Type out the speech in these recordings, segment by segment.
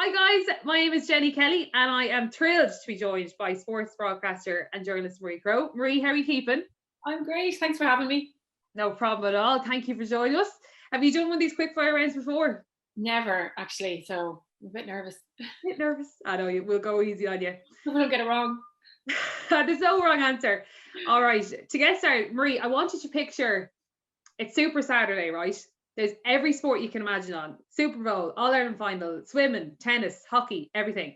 Hi guys, my name is Jenny Kelly and I am thrilled to be joined by sports broadcaster and journalist Marie Crowe. Marie, how are you keeping? I'm great. Thanks for having me. No problem at all. Thank you for joining us. Have you done one of these quick fire rounds before? Never, actually. So I'm a bit nervous. A bit nervous? I know, we'll go easy on you. I don't get it wrong. There's no wrong answer. All right, to get started, Marie, I want you to picture it's Super Saturday, right? There's every sport you can imagine on. Super Bowl, All-Ireland final, swimming, tennis, hockey, everything.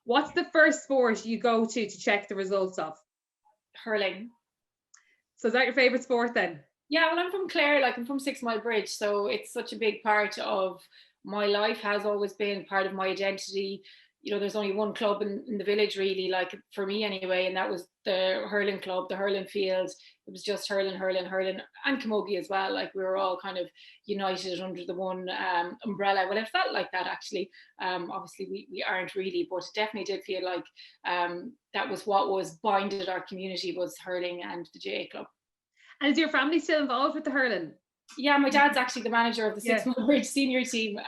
What's the first sport you go to check the results of? Hurling. So is that your favourite sport then? Yeah, well, I'm from Clare, like I'm from 6 Mile Bridge. So it's such a big part of my life, has always been part of my identity. There's only one club in the village really, like for me anyway, and that was the hurling club, the hurling field. It was just hurling, and camogie as well. Like we were all kind of united under the one umbrella. Well, it felt like that actually. Obviously we aren't really, but it definitely did feel like that was what was binded our community, was hurling and the GA club. And is your family still involved with the hurling? Yeah, my dad's actually the manager of the 6 Mile Bridge senior team.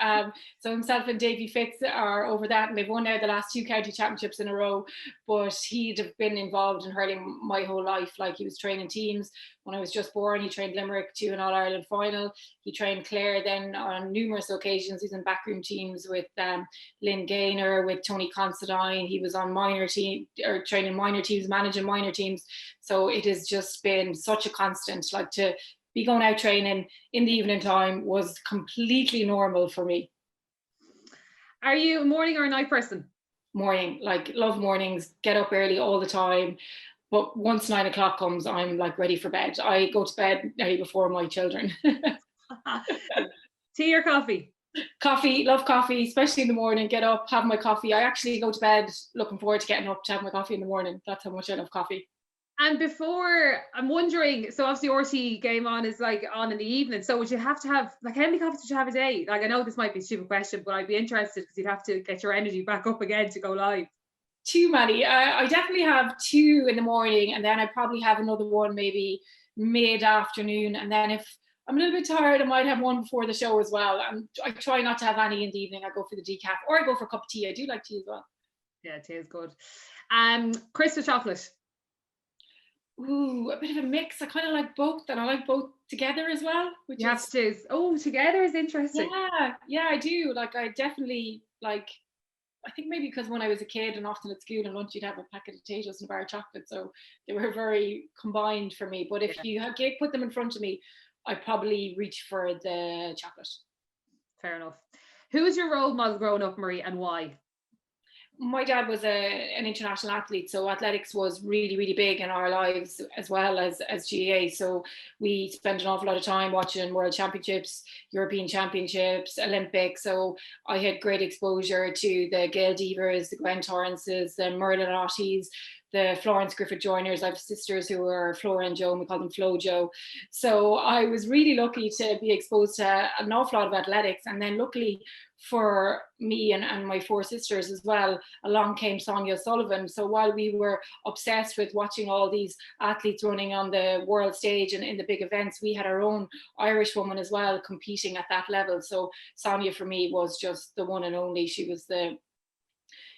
So himself and Davy Fitz are over that, and they've won now the last 2 county championships in a row. But he'd have been involved in hurling my whole life. Like he was training teams when I was just born. He trained Limerick to an All-Ireland final. He trained Clare then on numerous occasions. He's in backroom teams with Lynn Gaynor, with Tony Considine. He was on minor team, or training minor teams, managing minor teams. So it has just been such a constant, like to be going out training in the evening time was completely normal for me. Are you a morning or a night person? Morning, like love mornings, get up early all the time. But once 9 o'clock comes, I'm like ready for bed. I go to bed nearly before my children. Tea or coffee? Coffee, love coffee, especially in the morning. Get up, have my coffee. I actually go to bed looking forward to getting up to have my coffee in the morning. That's how much I love coffee. And before, I'm wondering, so obviously RT game on is like on in the evening. So would you have to have, like, how many coffees would you have a day? Like, I know this might be a stupid question, but I'd be interested because you'd have to get your energy back up again to go live. Too many. I definitely have 2 in the morning, and then I probably have another one maybe mid-afternoon. And then if I'm a little bit tired, I might have one before the show as well. I try not to have any in the evening. I go for the decaf, or I go for a cup of tea. I do like tea as well. Yeah, tea is good. Crisp or chocolate? Ooh, a bit of a mix. I kind of like both, and I like both together as well. Which you have to choose. Oh, together is interesting. Yeah, I do. Like, I definitely like. I think maybe because when I was a kid and often at school and lunch, you'd have a packet of potatoes and a bar of chocolate, so they were very combined for me. But if you put them in front of me, I'd probably reach for the chocolate. Fair enough. Who was your role model growing up, Marie, and why? My dad was an international athlete, so athletics was really, really big in our lives as well as GAA. So we spent an awful lot of time watching World Championships, European Championships, Olympics. So I had great exposure to the Gail Devers, the Gwen Torrances, the Merlin Otties, the Florence Griffith Joyners. I have sisters who are Flora and Joe, and we call them Flo Joe. So I was really lucky to be exposed to an awful lot of athletics. And then luckily for me and my 4 sisters as well, along came Sonia Sullivan. So while we were obsessed with watching all these athletes running on the world stage and in the big events, we had our own Irish woman as well competing at that level. So Sonia for me was just the one and only. She was the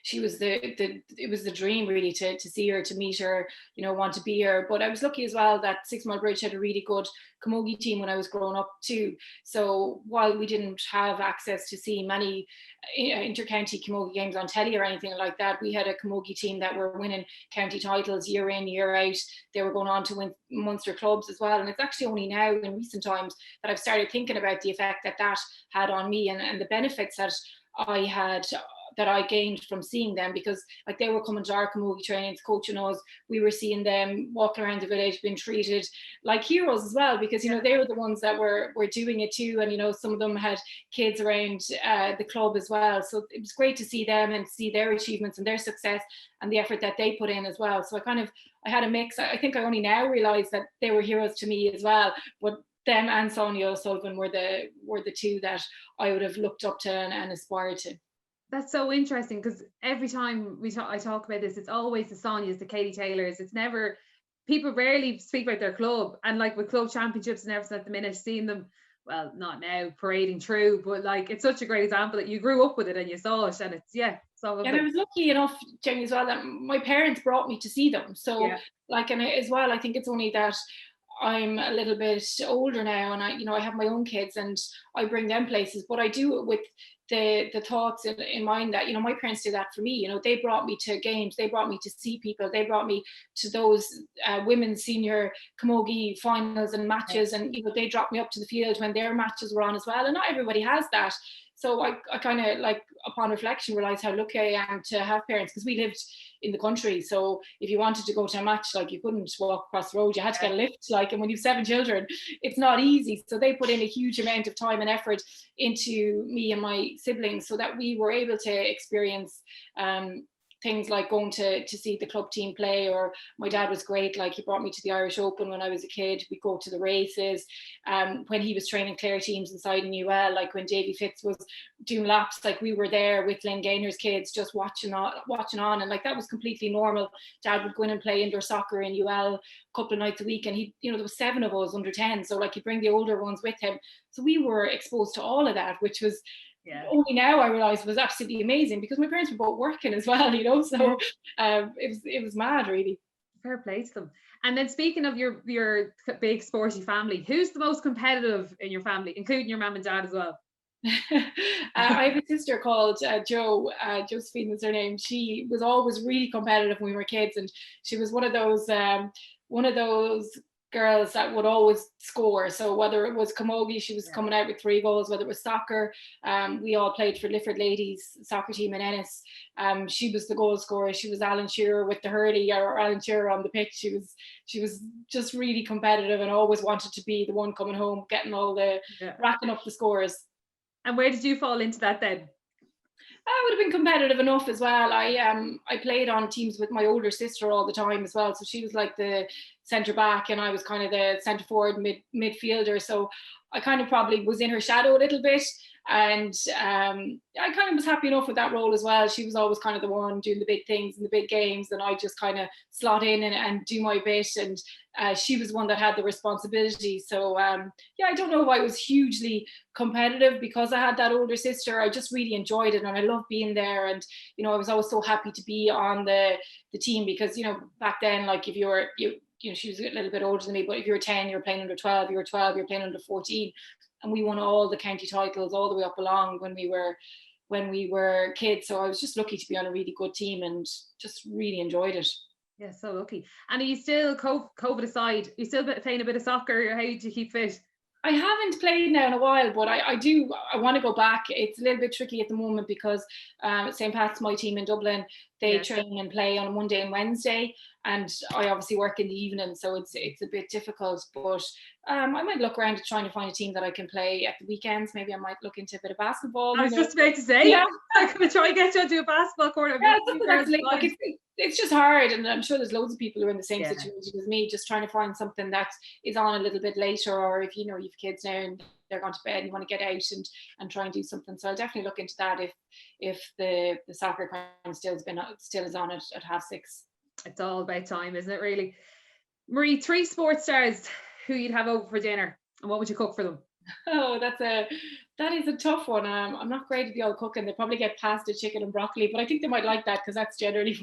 it was the dream really to see her, to meet her, want to be her. But I was lucky as well that 6 Mile Bridge had a really good camogie team when I was growing up too. So while we didn't have access to see many inter-county camogie games on telly or anything like that, we had a camogie team that were winning county titles year in, year out. They were going on to win Munster clubs as well. And it's actually only now in recent times that I've started thinking about the effect that had on me and the benefits that I gained from seeing them, because like they were coming to our camogie trainings, coaching us. We were seeing them walking around the village, being treated like heroes as well, because they were the ones that were doing it too, and some of them had kids around the club as well. So it was great to see them and see their achievements and their success and the effort that they put in as well. So I had a mix. I think I only now realize that they were heroes to me as well, but them and Sonia O'Sullivan were the 2 that I would have looked up to and aspired to. That's so interesting, because every time I talk about this, it's always the Sonias, the Katie Taylors. It's never, people rarely speak about their club, and like with club championships and everything at the minute, seeing them well, not now parading through, but like it's such a great example that you grew up with it and you saw it, and it's so lovely. And I was lucky enough, Jenny, as well, that my parents brought me to see them. So like, and as well, I think it's only that I'm a little bit older now, and I have my own kids and I bring them places, but I do it with the thoughts in mind that, my parents did that for me. They brought me to games, they brought me to see people, they brought me to those women's senior camogie finals and matches, and they dropped me up to the field when their matches were on as well. And not everybody has that. So I kind of, like, upon reflection, realized how lucky I am to have parents, because we lived in the country. So if you wanted to go to a match, like, you couldn't walk across the road, you had to get a lift, like, and when you've 7 children, it's not easy. So they put in a huge amount of time and effort into me and my siblings so that we were able to experience things like going to see the club team play. Or my dad was great, like, he brought me to the Irish Open when I was a kid. We'd go to the races. When he was training Clare teams inside in UL, like when Davy Fitz was doing laps, like, we were there with Lynn Gaynor's kids just watching on, and like, that was completely normal. Dad would go in and play indoor soccer in UL a couple of nights a week, and he, there was 7 of us under 10, so like, he'd bring the older ones with him. So we were exposed to all of that, which was only now I realized was absolutely amazing, because my parents were both working as well, so it was mad, really. Fair play to them. And then, speaking of your big sporty family, who's the most competitive in your family, including your mum and dad as well? I have a sister called Jo. Josephine was her name. She was always really competitive when we were kids, and she was one of those girls that would always score. So whether it was camogie, she was coming out with 3 goals. Whether it was soccer, we all played for Lifford ladies soccer team in Ennis. She was the goal scorer. She was Alan Shearer with the hurley, or Alan Shearer on the pitch. She was just really competitive and always wanted to be the one coming home, getting all the racking up the scores. And where did you fall into that then? I would have been competitive enough as well. I played on teams with my older sister all the time as well. So she was like the centre back, and I was kind of the centre forward midfielder. So I kind of probably was in her shadow a little bit. And I kind of was happy enough with that role as well. She was always kind of the one doing the big things and the big games, and I just kind of slot in and do my bit. And she was one that had the responsibility. So I don't know if I was hugely competitive because I had that older sister. I just really enjoyed it, and I loved being there. And I was always so happy to be on the team, because back then, like, if she was a little bit older than me, but if you were 10, you were playing under 12. You were 12, you were playing under 14. And we won all the county titles all the way up along when we were kids. So I was just lucky to be on a really good team and just really enjoyed it. Yeah, so lucky. And are you still, COVID aside, are you still playing a bit of soccer? How do you keep fit? I haven't played now in a while, but I want to go back. It's a little bit tricky at the moment because St. Pat's, my team in Dublin, they train and play on Monday and Wednesday, and I obviously work in the evening, so it's a bit difficult. But I might look around at trying to find a team that I can play at the weekends. Maybe I might look into a bit of basketball. I was just about to say, I'm going to try and get you to a basketball court. It's just hard, and I'm sure there's loads of people who are in the same situation as me, just trying to find something that is on a little bit later, or if you've kids now and they're gone to bed and you want to get out and try and do something. So I'll definitely look into that if the soccer time still is on at 6:30. It's all about time, isn't it, really? Marie, 3 sports stars who you'd have over for dinner, and what would you cook for them? Oh, that is a tough one. I'm not great at the old cooking. They probably get pasta, chicken and broccoli, but I think they might like that because that's generally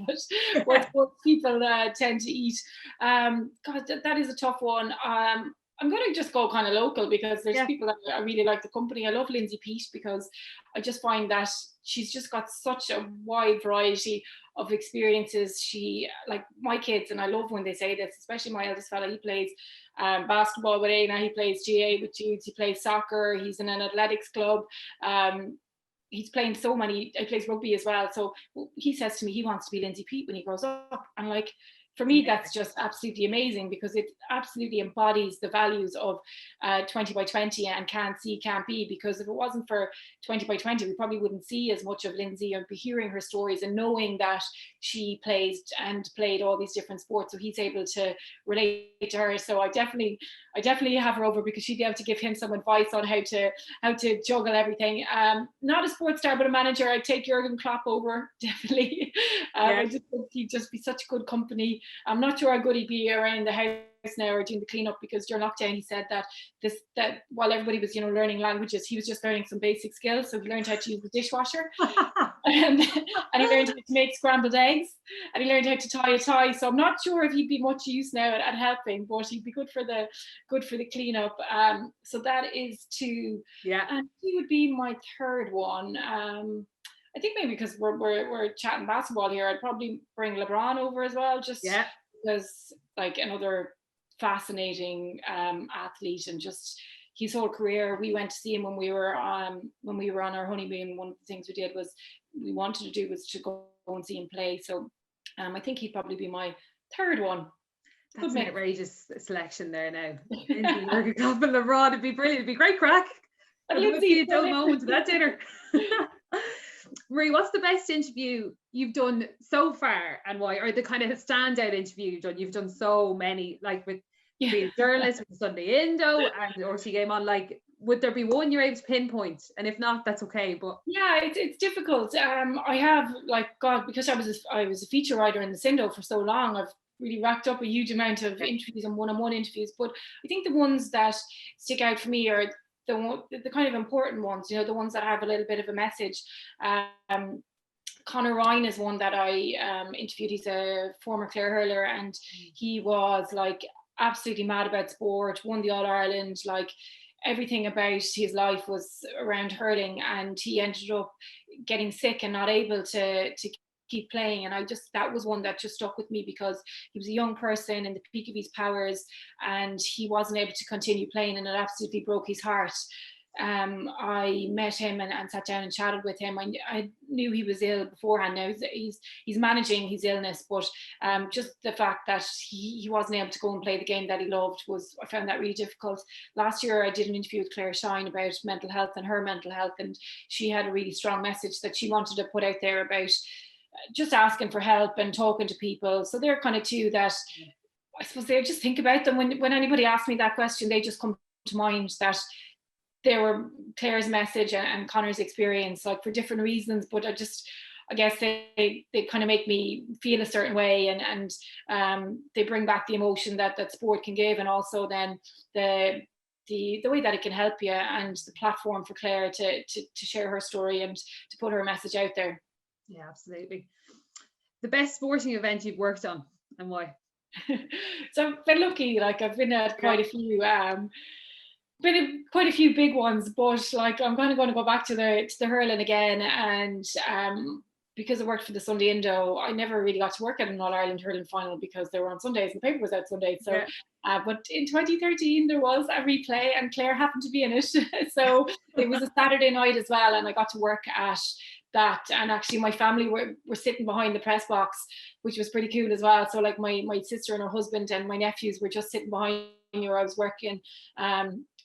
what people tend to eat. God, that is a tough one. I'm going to just go kind of local because there's people that I really like the company. I love Lindsay Peat because I just find that she's just got such a wide variety of experiences. She, like my kids, and I love when they say this, especially my eldest fella, he plays basketball with Aina, he plays GA with Judes, he plays soccer, he's in an athletics club. He's playing he plays rugby as well. So he says to me he wants to be Lindsay Peat when he grows up. And like, for me, that's just absolutely amazing because it absolutely embodies the values of 20 by 20 and can't see, can't be. Because if it wasn't for 20 by 20, we probably wouldn't see as much of Lindsay or be hearing her stories and knowing that she played all these different sports. So he's able to relate to her. So I definitely have her over because she'd be able to give him some advice on how to juggle everything. Not a sports star, but a manager. I'd take Jurgen Klopp over, definitely. I just think he'd just be such good company. I'm not sure how good he'd be around the house now or doing the cleanup, because during lockdown he said that while everybody was, learning languages, he was just learning some basic skills. So he learned how to use the dishwasher, and he learned how to make scrambled eggs, and he learned how to tie a tie. So I'm not sure if he'd be much use now at helping, but he'd be good for the cleanup. So that is 2. Yeah. And he would be my third one. I think maybe because we're chatting basketball here, I'd probably bring LeBron over as well, just because like another fascinating athlete, and just his whole career. We went to see him when we were on our honeymoon. One of the things we wanted to do was to go and see him play. So I think he'd probably be my third one. That's an outrageous selection there now. Jurgen Klopp and LeBron, it'd be brilliant. It'd be great crack. I'd love to see a dull moment of that dinner. Marie, what's the best interview you've done so far, and why? Or the kind of standout interview you've done? You've done so many, like with being a journalist, with the Sunday Indo and RT Game On. Like, would there be one you're able to pinpoint? And if not, that's okay. But yeah, it's difficult. I have, because I was a feature writer in the Sindo for so long, I've really racked up a huge amount of interviews and one-on-one interviews. But I think the ones that stick out for me are the kind of important ones, the ones that have a little bit of a message. Conor Ryan is one that I interviewed. He's a former Clare hurler, and he was like absolutely mad about sport, won the All-Ireland, like everything about his life was around hurling, and he ended up getting sick and not able to keep playing. And that was one that just stuck with me, because he was a young person in the peak of his powers, and he wasn't able to continue playing, and it absolutely broke his heart. I met him and sat down and chatted with him. I knew he was ill beforehand. Now he's managing his illness, but just the fact that he wasn't able to go and play the game that he loved, I found that really difficult. Last year I did an interview with Claire Shine about mental health and her mental health, and she had a really strong message that she wanted to put out there about just asking for help and talking to people. So they're kind of 2 that I suppose they just think about them when anybody asks me that question, they just come to mind, that they were Claire's message and Conor's experience, like for different reasons, but I guess they kind of make me feel a certain way, and they bring back the emotion that sport can give, and also then the way that it can help you, and the platform for Claire to share her story and to put her message out there. Yeah, absolutely. The best sporting event you've worked on, and why? So I've been lucky, like I've been at quite a few quite a few big ones, but like I'm going to go back to the hurling again, and because I worked for the Sunday Indo, I never really got to work at an All-Ireland hurling final because they were on Sundays and the paper was out Sundays. So, but in 2013 there was a replay, and Claire happened to be in it. So it was a Saturday night as well, and I got to work at that. And actually my family were sitting behind the press box, which was pretty cool as well. So like my sister and her husband and my nephews were just sitting behind me where I was working.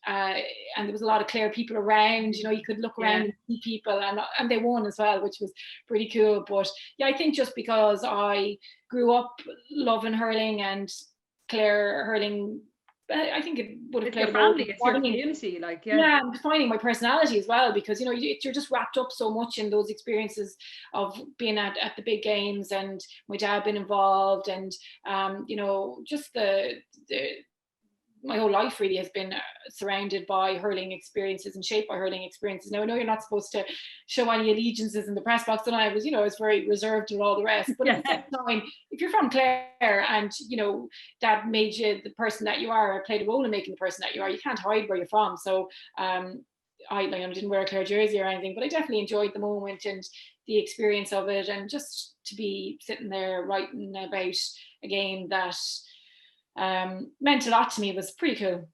And there was a lot of Clare people around, you could look around and see people, and they won as well, which was pretty cool. But yeah, I think just because I grew up loving hurling and Clare hurling, I think it would have played a role. It's your community, like and defining my personality as well, because you're just wrapped up so much in those experiences of being at the big games, and my dad being involved, and just my whole life really has been surrounded by hurling experiences and shaped by hurling experiences. Now I know you're not supposed to show any allegiances in the press box, and I was very reserved and all the rest, but at the same time, if you're from Clare and that made you the person that you are, or played a role in making the person that you are, you can't hide where you're from. So I didn't wear a Clare jersey or anything, but I definitely enjoyed the moment and the experience of it, and just to be sitting there writing about a game that meant a lot to me was pretty cool.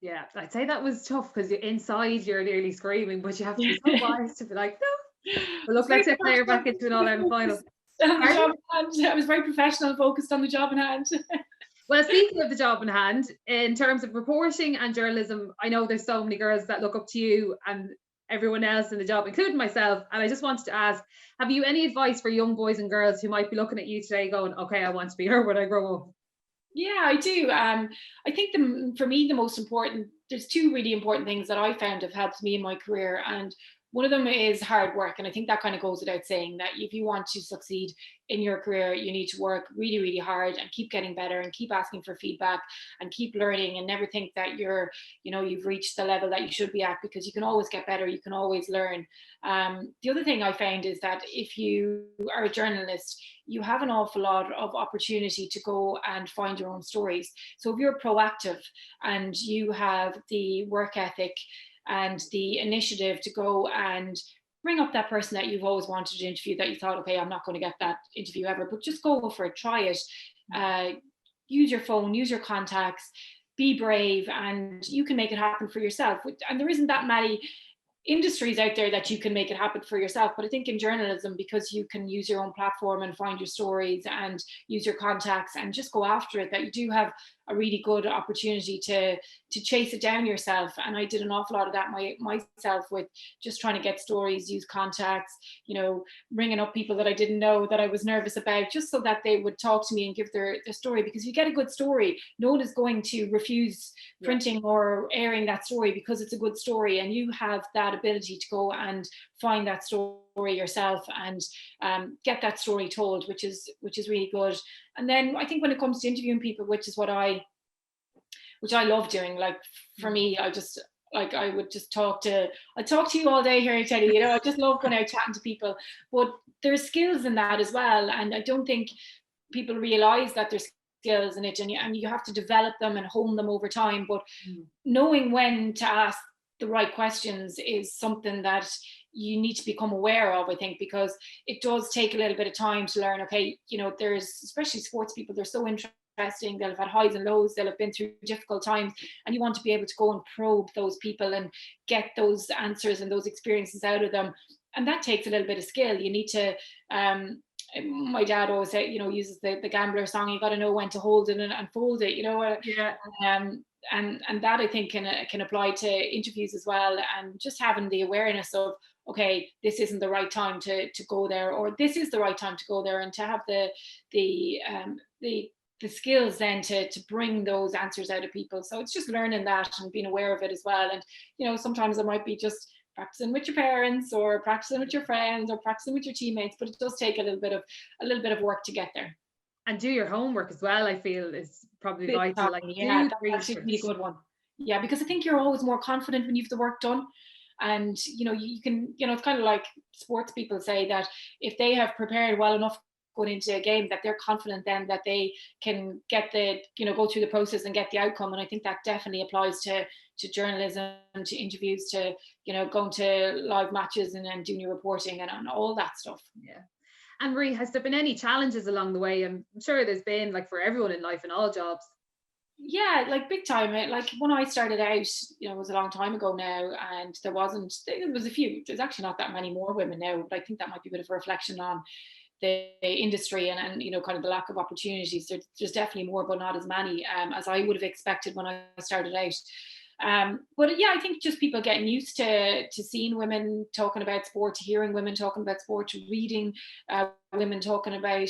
Yeah, I'd say that was tough, because inside you're nearly screaming, but you have to be so wise to be like, no. But look, let's get Clare back into an All-Ireland final. I was very professional, focused on the job in hand. Well, speaking of the job in hand, in terms of reporting and journalism, I know there's so many girls that look up to you and everyone else in the job, including myself. And I just wanted to ask, have you any advice for young boys and girls who might be looking at you today going, okay, I want to be her when I grow up? Yeah, I do. I think for me, the most important, there's 2 really important things that I found have helped me in my career. And One of them is hard work. And I think that kind of goes without saying, that if you want to succeed in your career, you need to work really, really hard and keep getting better and keep asking for feedback and keep learning, and never think that you've reached the level that you should be at, because you can always get better. You can always learn. The other thing I found is that if you are a journalist, you have an awful lot of opportunity to go and find your own stories. So if you're proactive and you have the work ethic and the initiative to go and bring up that person that you've always wanted to interview, that you thought, okay, I'm not going to get that interview ever, but just go for it, try it, use your phone, use your contacts, be brave, and you can make it happen for yourself. And there isn't that many industries out there that you can make it happen for yourself. But I think in journalism, because you can use your own platform and find your stories and use your contacts and just go after it, that you do have a really good opportunity to chase it down yourself. And I did an awful lot of that myself, with just trying to get stories, use contacts, ringing up people that I didn't know that I was nervous about, just so that they would talk to me and give their story. Because if you get a good story, no one is going to refuse printing or airing that story, because it's a good story, and you have that ability to go and find that story yourself and get that story told, which is really good. And then I think when it comes to interviewing people, which I love doing, like for me, I would just talk to you all day here, Teddy. I just love going out chatting to people. But there's skills in that as well, and I don't think people realize that there's skills in it, and you have to develop them and hone them over time. But knowing when to ask the right questions is something that you need to become aware of, I think, because it does take a little bit of time to learn. Okay, there's, especially sports people, they're so interesting. They'll have had highs and lows, they'll have been through difficult times, and you want to be able to go and probe those people and get those answers and those experiences out of them. And that takes a little bit of skill. You need to my dad always said, uses the Gambler song, you got to know when to hold it and fold it, and that I think can apply to interviews as well. And just having the awareness of, okay, this isn't the right time to go there, or this is the right time to go there, and to have the skills then to bring those answers out of people. So it's just learning that and being aware of it as well. And sometimes it might be just practicing with your parents, or practicing with your friends, or practicing with your teammates, but it does take a little bit of work to get there. And do your homework as well, I feel, is probably vital. Like, that's actually a really good one. Yeah, because I think you're always more confident when you've the work done. And you can, it's kind of like sports people say that if they have prepared well enough going into a game, that they're confident then that they can get go through the process and get the outcome. And I think that definitely applies to journalism, to interviews, to going to live matches and doing your reporting and all that stuff. Yeah. And Marie, has there been any challenges along the way? I'm sure there's been, like for everyone in life and all jobs. Yeah, like big time. Like when I started out, it was a long time ago now, and there was a few, there's actually not that many more women now, but I think that might be a bit of a reflection on the industry and kind of the lack of opportunities. There's definitely more, but not as many as I would have expected when I started out. But yeah, I think just people getting used to seeing women talking about sport, to hearing women talking about sport, to reading women talking about,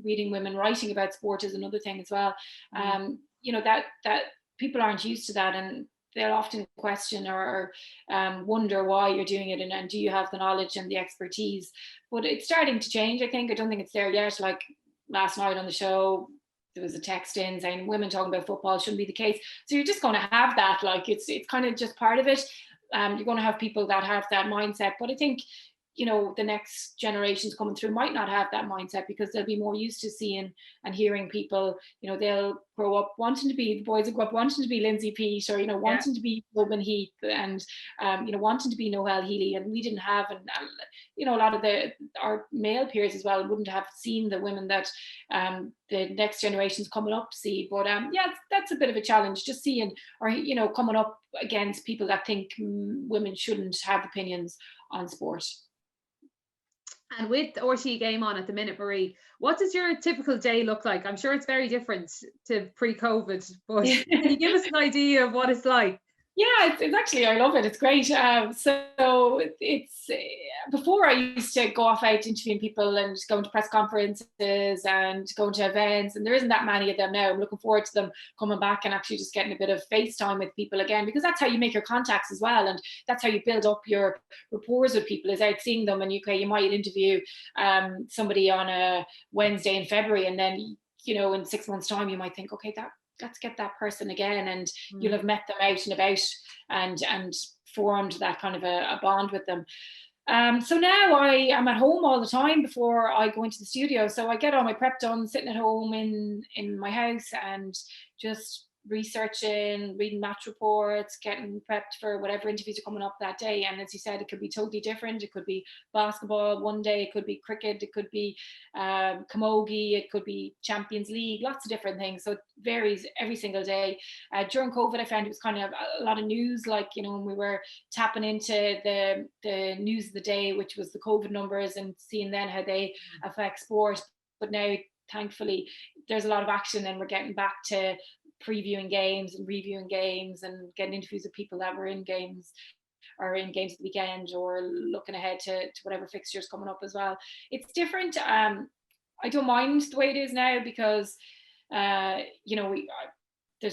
reading women writing about sport is another thing as well. That people aren't used to that, and they'll often question or wonder why you're doing it, and do you have the knowledge and the expertise. But it's starting to change, I think. I don't think it's there yet. Like last night on the show, there was a text in saying women talking about football shouldn't be the case. So you're just going to have that, like it's kind of just part of it. You're going to have people that have that mindset, but I think the next generations coming through might not have that mindset, because they'll be more used to seeing and hearing people. They'll grow up wanting to be, the boys will grow up wanting to be Lindsay Peat, or wanting to be Robin Heath, and wanting to be Noel Healy. And we didn't have, and a lot of our male peers as well wouldn't have seen the women that the next generations coming up see. But yeah, that's a bit of a challenge, just seeing, or coming up against people that think women shouldn't have opinions on sport. And with the RTE game on at the minute, Marie, what does your typical day look like? I'm sure it's very different to pre-COVID, but can you give us an idea of what it's like? Yeah, it's actually, I love it. It's great. So it's before I used to go off out interviewing people and going to press conferences and going to events, and there isn't that many of them now. I'm looking forward to them coming back and actually just getting a bit of FaceTime with people again, because that's how you make your contacts as well, and that's how you build up your rapport with people, is out seeing them. And you might interview somebody on a Wednesday in February, and then in 6 months' time you might think, okay, let's get that person again, and you'll have met them out and about and formed that kind of a bond with them. So now I am at home all the time before I go into the studio. So I get all my prep done, sitting at home in my house and just researching, reading match reports, getting prepped for whatever interviews are coming up that day. And as you said, it could be totally different. It could be basketball one day, it could be cricket, it could be camogie, it could be Champions League, lots of different things. So it varies every single day. During COVID, I found it was kind of a lot of news, like, when we were tapping into the news of the day, which was the COVID numbers, and seeing then how they affect sport. But now, thankfully, there's a lot of action, and we're getting back to previewing games and reviewing games and getting interviews with people that were in games or in games at the weekend, or looking ahead to whatever fixtures coming up as well. It's different. I don't mind the way it is now, because there's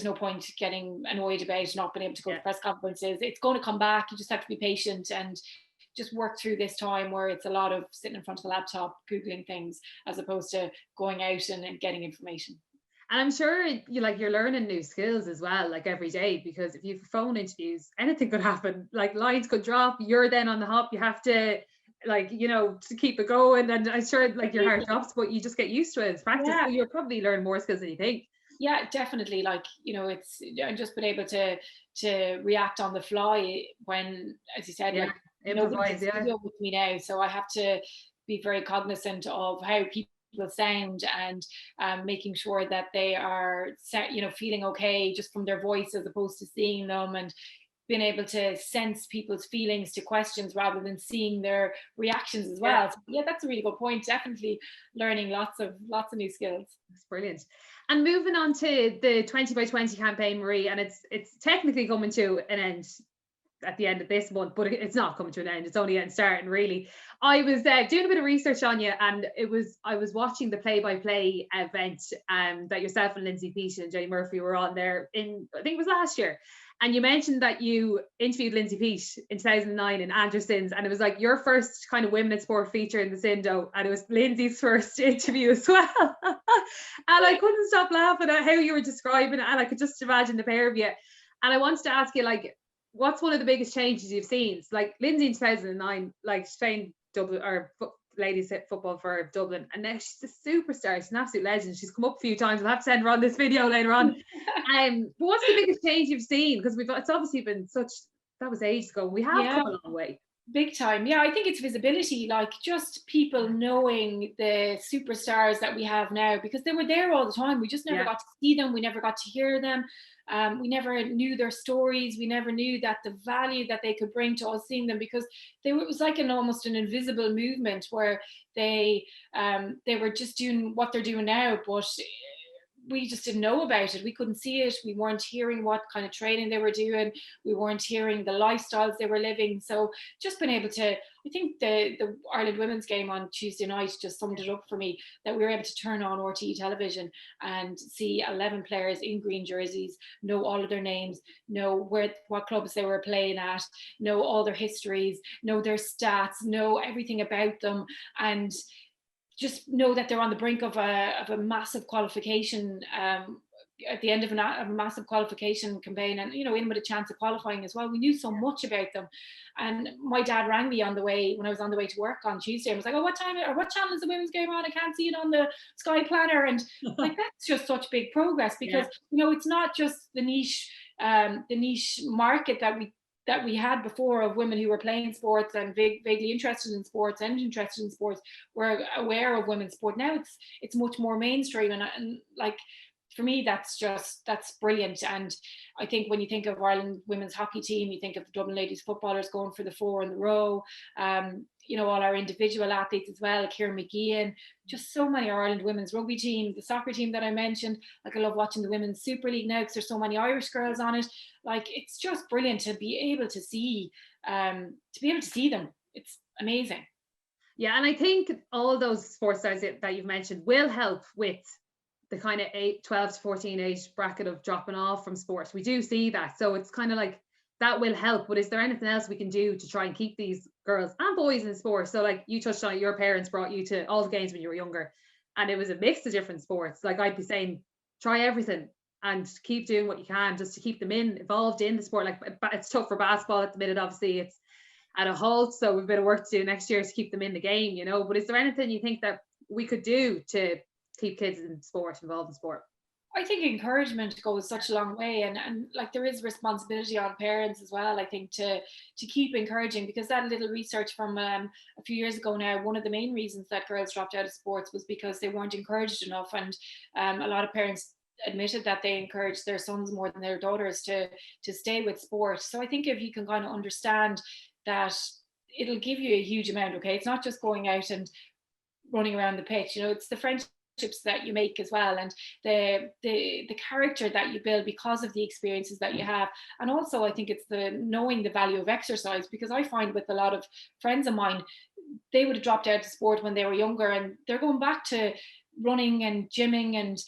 no point getting annoyed about not being able to go to press conferences. It's going to come back. You just have to be patient and just work through this time where it's a lot of sitting in front of the laptop Googling things, as opposed to going out and getting information. And I'm sure you're learning new skills as well, like every day, because if you have phone interviews, anything could happen. Like lines could drop, you're then on the hop, you have to to keep it going. And I'm sure your heart drops, but you just get used to it. It's practice. Yeah. So you'll probably learn more skills than you think. Yeah, definitely. It's just been able to react on the fly when, as you said, improvise, with me now. So I have to be very cognizant of how people sound, and making sure that they are feeling okay just from their voice, as opposed to seeing them, and being able to sense people's feelings to questions rather than seeing their reactions as well. So, that's a really good point. Definitely learning lots of new skills. That's brilliant. And moving on to the 20 by 20 campaign, Marie, and it's technically coming to an end at the end of this month, but it's not coming to an end. It's only getting starting, really. I was doing a bit of research on you, and I was watching the play-by-play event that yourself and Lindsay Peach and Jenny Murphy were on there in, I think it was last year. And you mentioned that you interviewed Lindsay Peach in 2009 in Anderson's, and it was like your first kind of women in sport feature in the Sindo, and it was Lindsay's first interview as well. And I couldn't stop laughing at how you were describing it, and I could just imagine the pair of you. And I wanted to ask you, what's one of the biggest changes you've seen? Like Lindsay in 2009, she trained Dublin or ladies football for Dublin, and now she's a superstar. She's an absolute legend. She's come up a few times. I'll have to send her on this video later on. But what's the biggest change you've seen? Because it's obviously been that was ages ago. We have come a long way. Big time. Yeah, I think it's visibility, just people knowing the superstars that we have now, because they were there all the time. We just never got to see them. We never got to hear them. We never knew their stories. We never knew that the value that they could bring to us seeing them, because it was like almost an invisible movement where they were just doing what they're doing now, but we just didn't know about it. We couldn't see it. We weren't hearing what kind of training they were doing. We weren't hearing the lifestyles they were living. So just being able to, I think the Ireland women's game on Tuesday night just summed it up for me, that we were able to turn on RTE television and see 11 players in green jerseys, know all of their names, know what clubs they were playing at, know all their histories, know their stats, know everything about them, and just know that they're on the brink of a massive qualification, at the end of a massive qualification campaign, and in with a chance of qualifying as well. We knew so much about them. And my dad rang me when I was on the way to work on Tuesday, and was like, "Oh, what time or what channel is the women's game on? I can't see it on the Sky Planner." And that's just such big progress, because it's not just the niche market that we had before of women who were playing sports and vaguely interested in sports and interested in sports, were aware of women's sport. Now it's much more mainstream, and for me, that's brilliant. And I think when you think of Ireland women's hockey team, you think of the Dublin ladies footballers going for the 4 in the row. you know, all our individual athletes as well, Kieran McGeehan, just so many Ireland women's rugby team, the soccer team that I mentioned. Like, I love watching the Women's Super League now because there's so many Irish girls on it. Like, it's just brilliant to be able to see them. It's amazing. Yeah, and I think all those sports stars that you've mentioned will help with the kind of 12 to 14 age bracket of dropping off from sports. We do see that. So it's kind of like that will help. But is there anything else we can do to try and keep these girls and boys in sports? So like you touched on it, your parents brought you to all the games when you were younger, and it was a mix of different sports. Like I'd be saying, try everything and keep doing what you can just to keep them involved in the sport. Like it's tough for basketball at the minute, obviously it's at a halt, so we've a bit of work to do next year to keep them in the game, you know. But is there anything you think that we could do to keep kids in sport, involved in sport? I think encouragement goes such a long way, and like there is responsibility on parents as well, I think, to keep encouraging, because that little research from a few years ago now, one of the main reasons that girls dropped out of sports was because they weren't encouraged enough, and a lot of parents admitted that they encouraged their sons more than their daughters to stay with sport. So I think if you can kind of understand that, it'll give you a huge amount. Okay, it's not just going out and running around the pitch, you know, it's the friendships that you make as well, and the character that you build because of the experiences that you have. And also I think it's the knowing the value of exercise, because I find with a lot of friends of mine, they would have dropped out of sport when they were younger, and they're going back to running and gymming and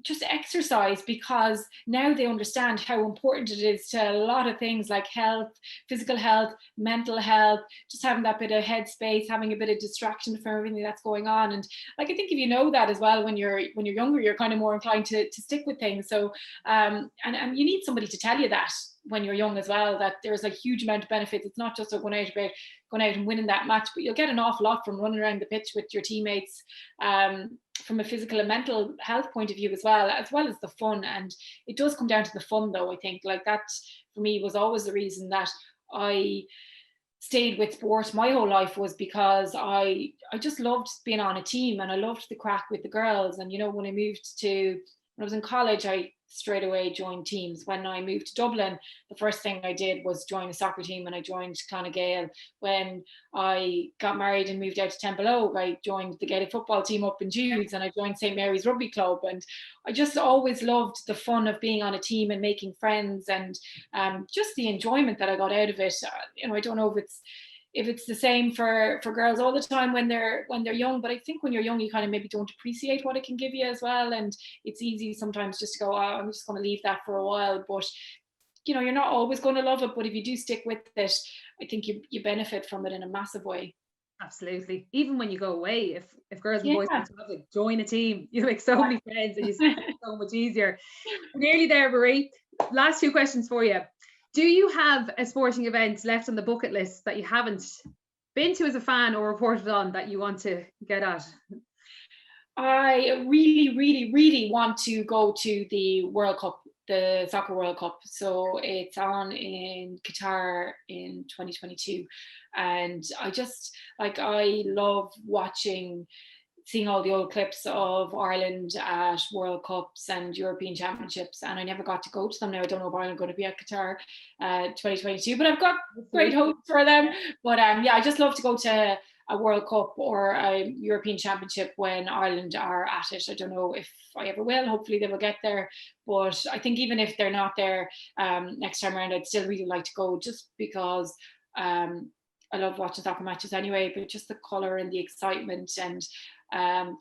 just exercise, because now they understand how important it is to a lot of things like health, physical health, mental health, just having that bit of headspace, having a bit of distraction from everything that's going on. And like, I think if you know that as well when you're younger, you're kind of more inclined to stick with things. So and you need somebody to tell you that when you're young as well, that there's a huge amount of benefits. It's not just going out and winning that match, but you'll get an awful lot from running around the pitch with your teammates, from a physical and mental health point of view as well as the fun. And it does come down to the fun, though. I think like that for me was always the reason that I stayed with sport my whole life, was because I just loved being on a team, and I loved the crack with the girls. And you know, when I was in college, I straight away joined teams. When I moved to Dublin, the first thing I did was join a soccer team, and I joined Clonagale Gael. When I got married and moved out to Temple Oak, I joined the Gaelic football team up in Jude's, and I joined St. Mary's Rugby Club. And I just always loved the fun of being on a team and making friends, and just the enjoyment that I got out of it. You know, I don't know if it's the same for girls all the time when they're young, but I think when you're young, you kind of maybe don't appreciate what it can give you as well. And it's easy sometimes just to go, oh, I'm just going to leave that for a while. But you know, you're not always going to love it, but if you do stick with it, I think you benefit from it in a massive way. Absolutely. Even when you go away, if girls and boys want to like, join a team, you make so many friends and it's so much easier. We're nearly there, Marie. Last two questions for you. Do you have a sporting event left on the bucket list that you haven't been to as a fan or reported on that you want to get at? I really, really, really want to go to the World Cup, the Soccer World Cup. So it's on in Qatar in 2022. And I love seeing all the old clips of Ireland at World Cups and European Championships, and I never got to go to them. Now I don't know if Ireland are going to be at Qatar 2022, but I've got great hopes for them. But I just love to go to a World Cup or a European Championship when Ireland are at it. I don't know if I ever will. Hopefully they will get there, but I think even if they're not there next time around, I'd still really like to go, just because I love watching soccer matches anyway, but just the colour and the excitement and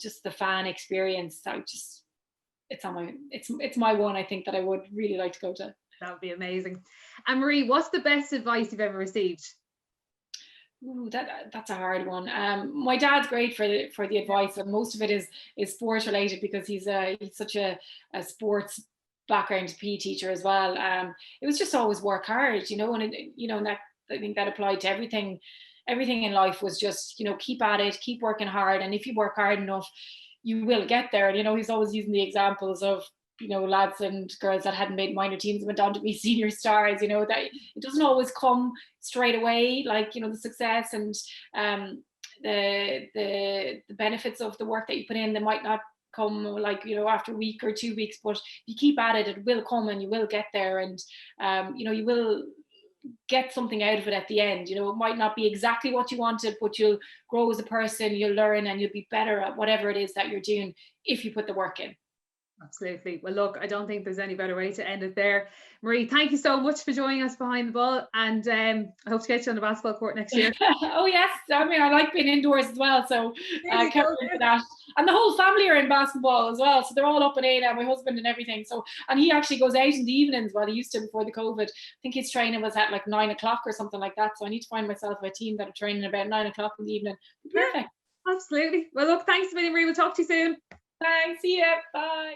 just the fan experience. It's my one, I think, that I would really like to go to. That would be amazing. And Marie, what's the best advice you've ever received? Ooh, that's a hard one. My dad's great for the advice, and most of it is sports related, because he's such a sports background PE teacher as well. It was just always work hard, you know, and that I think that applied to everything in life, was just, you know, keep at it, keep working hard, and if you work hard enough, you will get there. And you know, he's always using the examples of, you know, lads and girls that hadn't made minor teams and went on to be senior stars, you know, that it doesn't always come straight away, like, you know, the success and the benefits of the work that you put in, they might not come, like, you know, after a week or 2 weeks, but if you keep at it, it will come and you will get there. And you know, you will get something out of it at the end. You know, it might not be exactly what you wanted, but you'll grow as a person, you'll learn, and you'll be better at whatever it is that you're doing if you put the work in. Absolutely. Well, look, I don't think there's any better way to end it there. Marie, thank you so much for joining us behind the ball, and I hope to get you on the basketball court next year. Oh yes, I mean, I like being indoors as well, so can't wait for that. And the whole family are in basketball as well, so they're all up at 8 now, my husband and everything. So, and he actually goes out in the evenings, well, he used to before the COVID. I think his training was at like 9 o'clock or something like that. So I need to find myself a team that are training about 9 o'clock in the evening. Perfect. Yeah, absolutely. Well, look, thanks a million, Marie. We'll talk to you soon. Thanks. See ya. Bye.